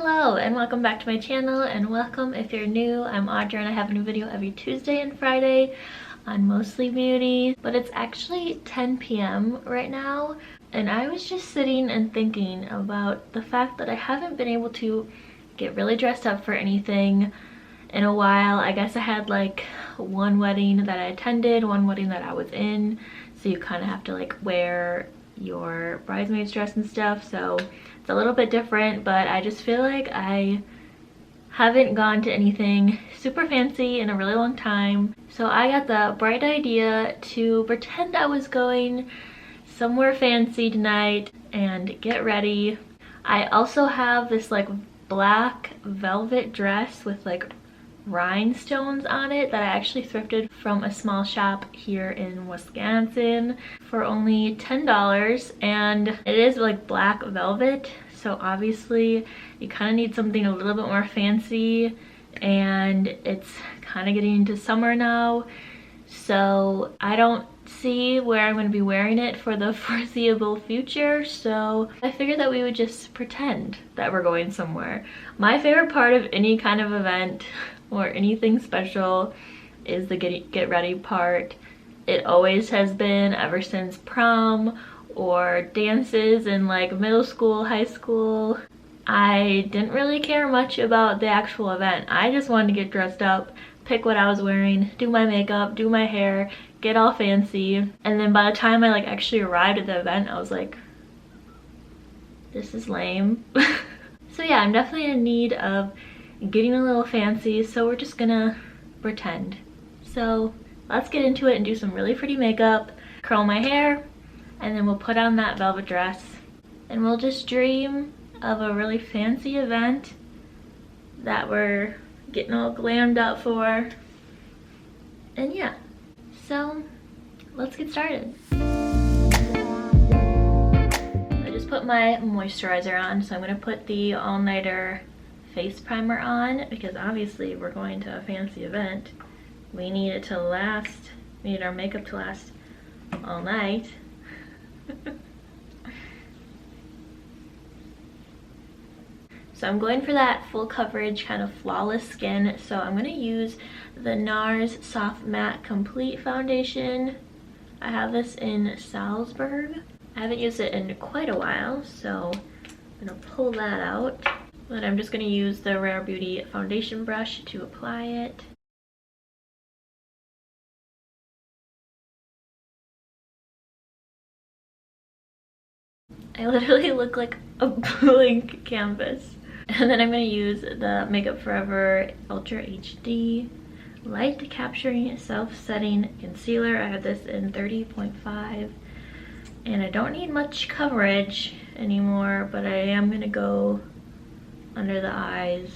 Hello and welcome back to my channel, and welcome if you're new. I'm Audra and I have a new video every Tuesday and Friday on Mostly Beauty, but it's actually 10 p.m. right now, and I was just sitting and thinking about the fact that I haven't been able to get really dressed up for anything in a while. I guess I had like one wedding that I attended, one wedding that I was in, so you kind of have to like wear your bridesmaid's dress and stuff, so it's a little bit different, but I just feel like I haven't gone to anything super fancy in a really long time. So I got the bright idea to pretend I was going somewhere fancy tonight and get ready. I also have this like black velvet dress with like rhinestones on it that I actually thrifted from a small shop here in Wisconsin for only $10, and it is like black velvet, so obviously you kind of need something a little bit more fancy, and it's kind of getting into summer now, so I don't see where I'm going to be wearing it for the foreseeable future, so I figured that we would just pretend that we're going somewhere. My favorite part of any kind of event or anything special is the get ready part. It always has been, ever since prom or dances in like middle school, high school. I didn't really care much about the actual event. I just wanted to get dressed up, pick what I was wearing, do my makeup, do my hair, get all fancy, and then by the time I like actually arrived at the event, I was like, this is lame. So yeah, I'm definitely in need of getting a little fancy, so we're just gonna pretend. So let's get into it and do some really pretty makeup, curl my hair, and then we'll put on that velvet dress and we'll just dream of a really fancy event that we're getting all glammed up for. And yeah, so let's get started. I just put my moisturizer on, so I'm gonna put the All Nighter face primer on because obviously we're going to a fancy event. We need it to last, we need our makeup to last all night. So I'm going for that full coverage kind of flawless skin, so I'm going to use the Nars Soft Matte Complete Foundation. I have this in Salzburg. I haven't used it in quite a while, so I'm going to pull that out. Then I'm just going to use the Rare Beauty foundation brush to apply it. I literally look like a blank canvas. And then I'm going to use the Makeup Forever Ultra HD Light Capturing Self-Setting Concealer. I have this in 30.5. And I don't need much coverage anymore, but I am going to go under the eyes.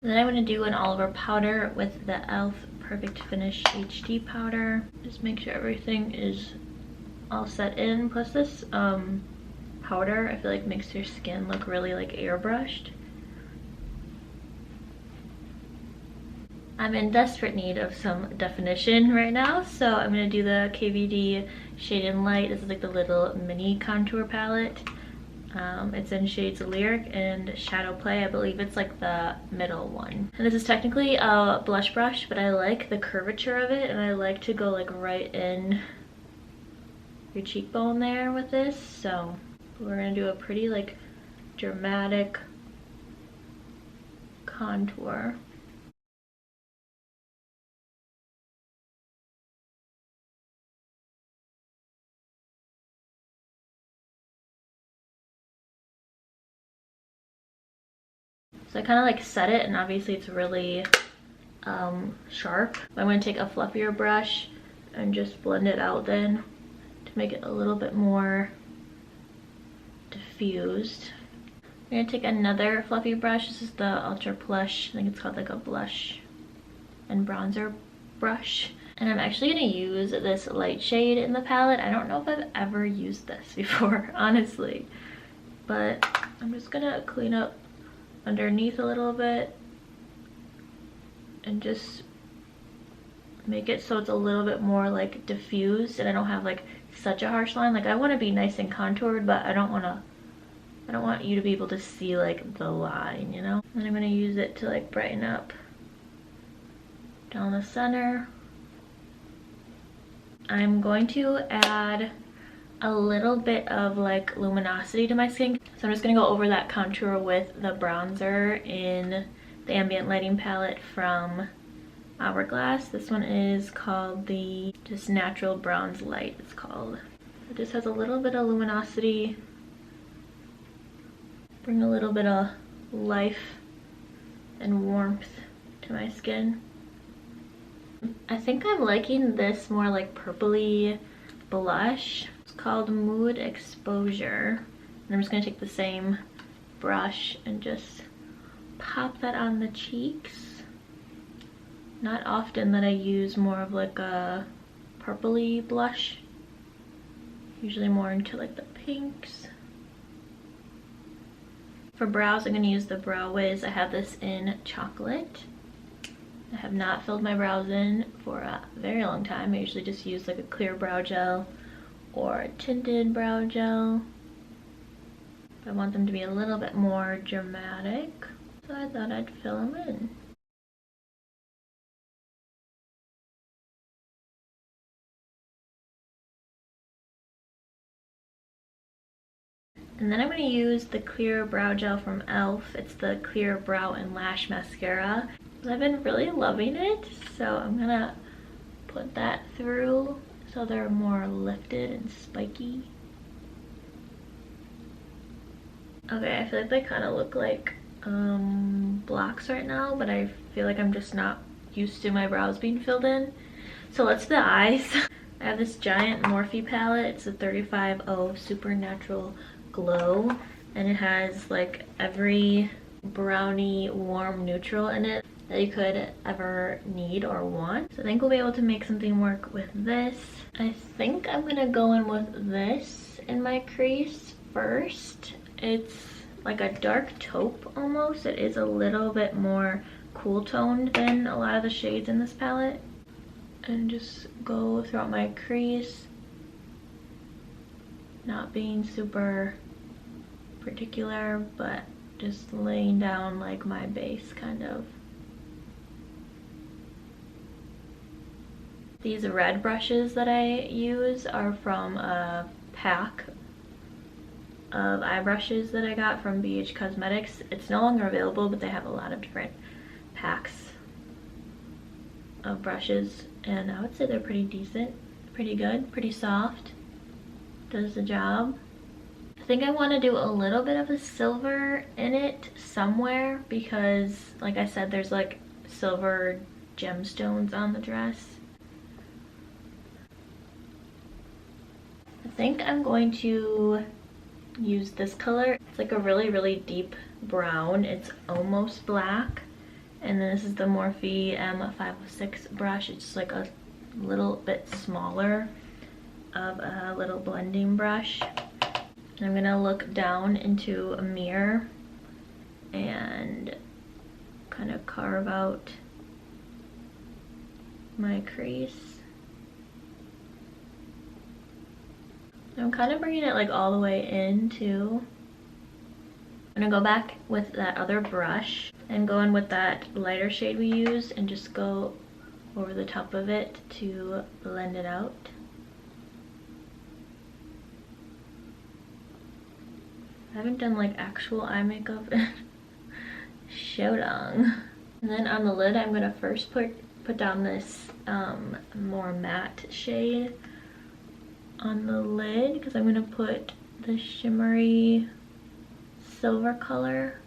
Then I'm going to do an all-over powder with the e.l.f. Perfect Finish HD powder. Just make sure everything is all set in. Plus this powder, I feel like makes your skin look really like airbrushed. I'm in desperate need of some definition right now, so I'm going to do the KVD Shade and Light. This is like the little mini contour palette. It's in shades Lyric and Shadow Play. I believe it's like the middle one. And this is technically a blush brush, but I like the curvature of it, and I like to go like right in your cheekbone there with this. So we're gonna do a pretty like dramatic contour. So I kind of like set it, and obviously it's really sharp. I'm going to take a fluffier brush and just blend it out then to make it a little bit more diffused. I'm going to take another fluffy brush. This is the Ultra Plush. I think it's called like a blush and bronzer brush. And I'm actually going to use this light shade in the palette. I don't know if I've ever used this before, honestly. But I'm just going to clean up underneath a little bit and just make it so it's a little bit more like diffused and I don't have like such a harsh line. Like I want to be nice and contoured, but I don't want you to be able to see like the line, you know? And I'm gonna use it to like brighten up down the center. I'm going to add a little bit of like luminosity to my skin. So I'm just gonna go over that contour with the bronzer in the ambient lighting palette from Hourglass. This one is called the just natural bronze light, it's called. It just has a little bit of luminosity, bring a little bit of life and warmth to my skin. I think I'm liking this more like purpley blush. It's called Mood Exposure. And I'm just gonna take the same brush and just pop that on the cheeks. Not often that I use more of like a purpley blush. Usually more into like the pinks. For brows, I'm gonna use the Brow Wiz. I have this in chocolate. I have not filled my brows in for a very long time. I usually just use like a clear brow gel or a tinted brow gel. I want them to be a little bit more dramatic, so I thought I'd fill them in. And then I'm going to use the clear brow gel from e.l.f. It's the Clear Brow and Lash Mascara. I've been really loving it, so I'm going to put that through so they're more lifted and spiky. Okay, I feel like they kind of look like blocks right now, but I feel like I'm just not used to my brows being filled in. So let's do the eyes. I have this giant Morphe palette. It's a 35O Supernatural Glow, and it has like every brownie warm neutral in it that you could ever need or want. So I think we'll be able to make something work with this. I think I'm gonna go in with this in my crease first. It's like a dark taupe almost. It is a little bit more cool toned than a lot of the shades in this palette. And just go throughout my crease, not being super particular, but just laying down like my base kind of. These red brushes that I use are from a pack of eye brushes that I got from BH Cosmetics. It's no longer available, but they have a lot of different packs of brushes, and I would say they're pretty decent, pretty good, pretty soft, does the job. I think I want to do a little bit of a silver in it somewhere because, like I said, there's like silver gemstones on the dress. I think I'm going to use this color. It's like a really deep brown. It's almost black. And then this is the Morphe M506 brush. It's like a little bit smaller of a little blending brush. And I'm gonna look down into a mirror and kind of carve out my crease. I'm kind of bringing it like all the way in too. I'm gonna go back with that other brush and go in with that lighter shade we used and just go over the top of it to blend it out. I haven't done like actual eye makeup in so long. And then on the lid, I'm gonna first put down this more matte shade on the lid because I'm gonna put the shimmery silver color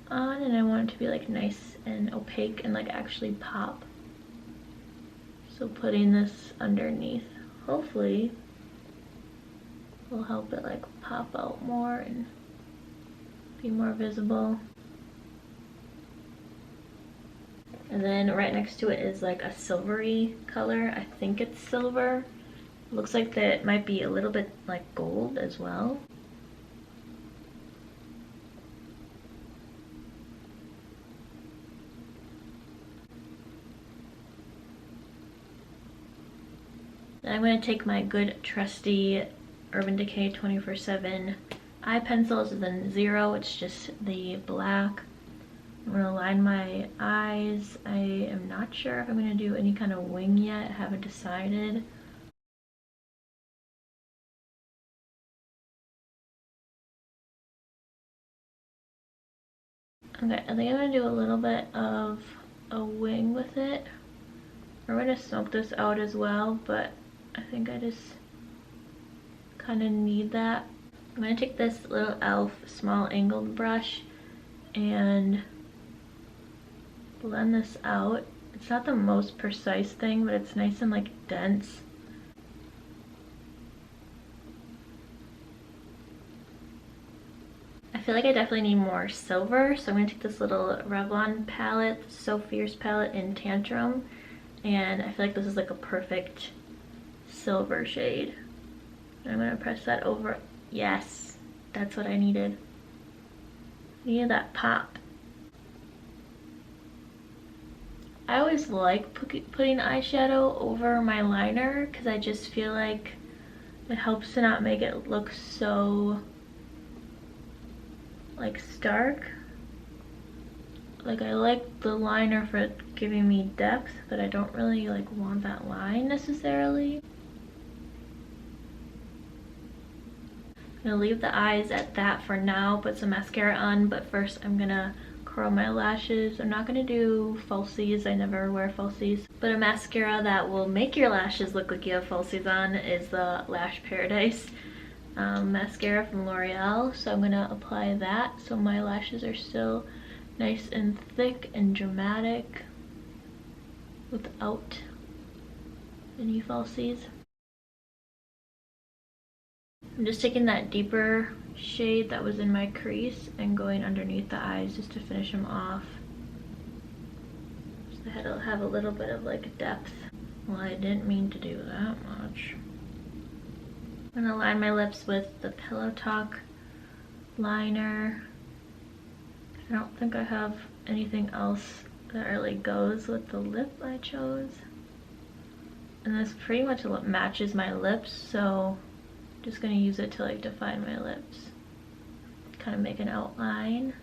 on, and I want it to be like nice and opaque and like actually pop. So putting this underneath hopefully will help it like pop out more and be more visible. And then right next to it is like a silvery color. I think it's silver. Looks like that it might be a little bit like gold as well. Then I'm going to take my good trusty Urban Decay 24/7 eye pencil. This is in 0, it's just the black. I'm going to line my eyes. I am not sure if I'm going to do any kind of wing yet, I haven't decided. Okay, I think I'm going to do a little bit of a wing with it. We're going to smoke this out as well, but I think I just kind of need that. I'm going to take this little e.l.f. small angled brush and blend this out. It's not the most precise thing, but it's nice and like dense. I feel like I definitely need more silver, so I'm going to take this little Revlon palette, So Fierce palette in Tantrum, and I feel like this is like a perfect silver shade. And I'm going to press that over. Yes, that's what I needed. I needed that pop. I always like putting eyeshadow over my liner because I just feel like it helps to not make it look so like stark. Like I like the liner for it giving me depth, but I don't really like want that line necessarily. I'm gonna leave the eyes at that for now, put some mascara on, but first I'm gonna curl my lashes. I'm not gonna do falsies, I never wear falsies, but a mascara that will make your lashes look like you have falsies on is the Lash Paradise mascara from L'Oreal. So I'm gonna apply that so my lashes are still nice and thick and dramatic without any falsies. I'm just taking that deeper shade that was in my crease and going underneath the eyes just to finish them off. So I had to have a little bit of like depth. Well, I didn't mean to do that much. I'm gonna line my lips with the Pillow Talk liner. I don't think I have anything else that really goes with the lip I chose. And this pretty much matches my lips, so I'm just gonna use it to like define my lips. Kind of make an outline.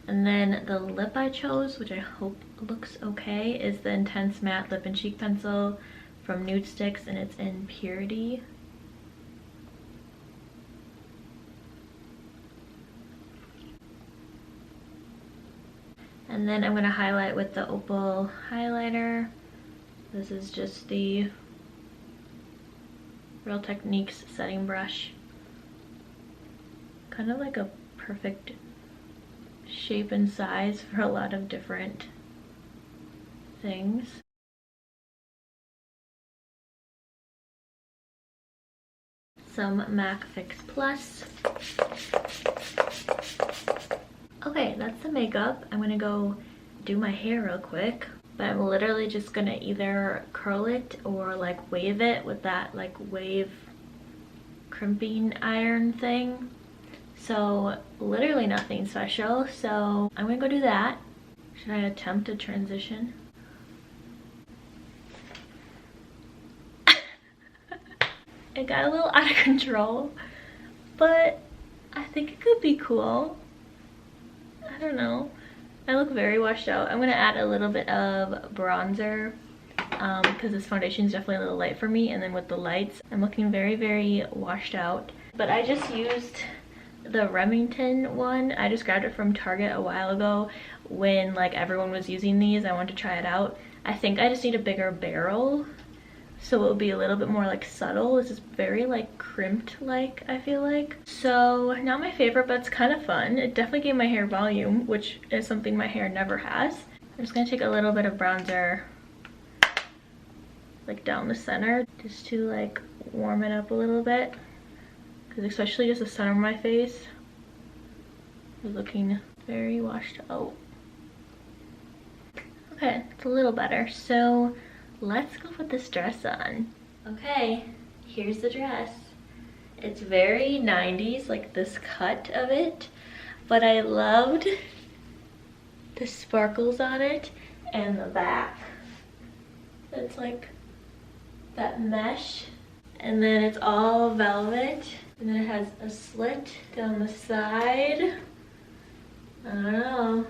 And then the lip I chose, which I hope looks okay, is the Intense Matte Lip and Cheek Pencil from Nude Sticks, and it's in Purity. And then I'm going to highlight with the Opal highlighter. This is just the Real Techniques setting brush. Kind of like a perfect shape and size for a lot of different things. Some MAC Fix Plus. Okay, that's the makeup. I'm gonna go do my hair real quick, but I'm literally just gonna either curl it or like wave it with that like wave crimping iron thing. So literally nothing special, so I'm gonna go do that. Should I attempt a transition? It got a little out of control, but I think it could be cool. I don't know. I look very washed out. I'm gonna add a little bit of bronzer because this foundation is definitely a little light for me, and then with the lights I'm looking very, very washed out. But I just used the Remington one. I just grabbed it from Target a while ago when like everyone was using these. I wanted to try it out. I think I just need a bigger barrel, so it will be a little bit more like subtle. This is very like crimped like, I feel like. So not my favorite, but it's kind of fun. It definitely gave my hair volume, which is something my hair never has. I'm just gonna take a little bit of bronzer like down the center just to like warm it up a little bit, because especially just the center of my face is looking very washed out. Okay, it's a little better. So let's go put this dress on. Okay, here's the dress. It's very 90s, like this cut of it, but I loved the sparkles on it and the back. It's like that mesh, and then it's all velvet, and then it has a slit down the side. I don't know.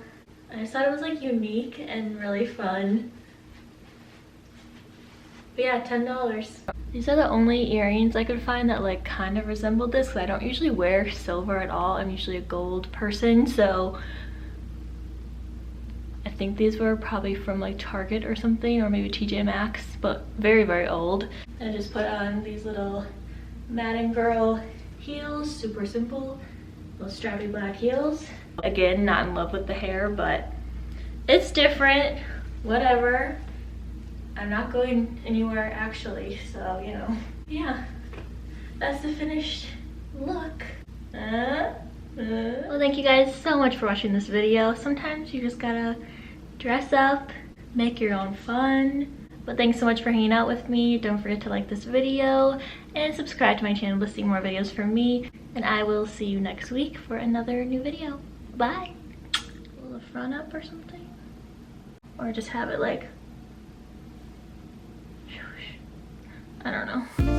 I just thought it was like unique and really fun. But yeah, $10. These are the only earrings I could find that like kind of resembled this, because I don't usually wear silver at all. I'm usually a gold person, so I think these were probably from like Target or something, or maybe TJ Maxx, but very, very old. I just put on these little Madden Girl heels, super simple, little strappy black heels. Again, not in love with the hair, but it's different, whatever. I'm not going anywhere actually, so you know. Yeah, that's the finished look. Well, thank you guys so much for watching this video. Sometimes you just gotta dress up, make your own fun. But thanks so much for hanging out with me. Don't forget to like this video and subscribe to my channel to see more videos from me. And I will see you next week for another new video. Bye. A little front up or something, or just have it like, I don't know.